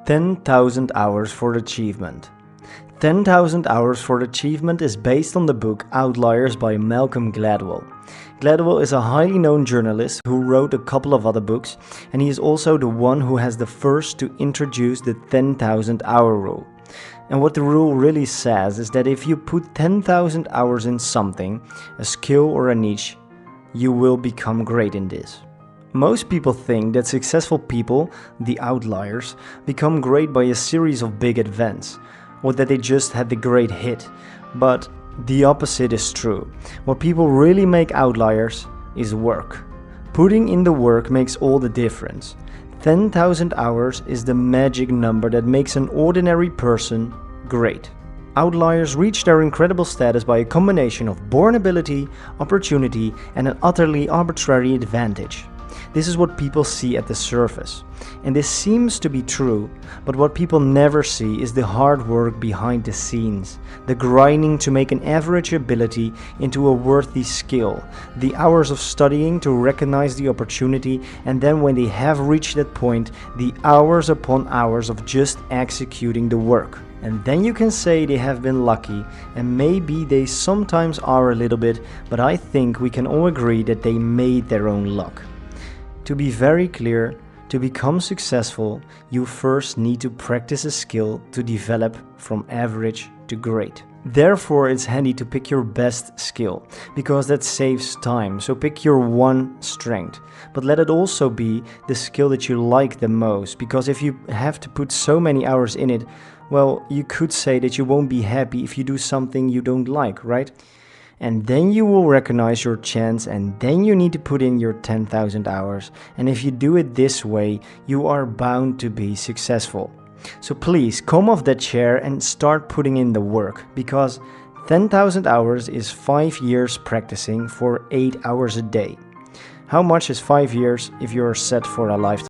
10,000 Hours for Achievement. 10,000 Hours for Achievement is based on the book Outliers by Malcolm Gladwell. Gladwell is a highly known journalist who wrote a couple of other books, and he is also the one who has the first to introduce the 10,000 hour rule. And what the rule really says is that if you put 10,000 hours in something, a skill or a niche, you will become great in this. Most people think that successful people, the outliers, become great by a series of big events, or that they just had the great hit. But the opposite is true. What people really make outliers is work. Putting in the work makes all the difference. 10,000 hours is the magic number that makes an ordinary person great. Outliers reach their incredible status by a combination of born ability, opportunity, and an utterly arbitrary advantage. This is what people see at the surface. And this seems to be true, but what people never see is the hard work behind the scenes, the grinding to make an average ability into a worthy skill, the hours of studying to recognize the opportunity, and then when they have reached that point, the hours upon hours of just executing the work. And then you can say they have been lucky, and maybe they sometimes are a little bit, but I think we can all agree that they made their own luck. To be very clear, to become successful, you first need to practice a skill to develop from average to great. Therefore, it's handy to pick your best skill, because that saves time, so pick your one strength. But let it also be the skill that you like the most, because if you have to put so many hours in it, well, you could say that you won't be happy if you do something you don't like, right? And then you will recognize your chance, and then you need to put in your 10,000 hours. And if you do it this way, you are bound to be successful. So please come off that chair and start putting in the work, because 10,000 hours is 5 years practicing for 8 hours a day. How much is 5 years if you're set for a lifetime?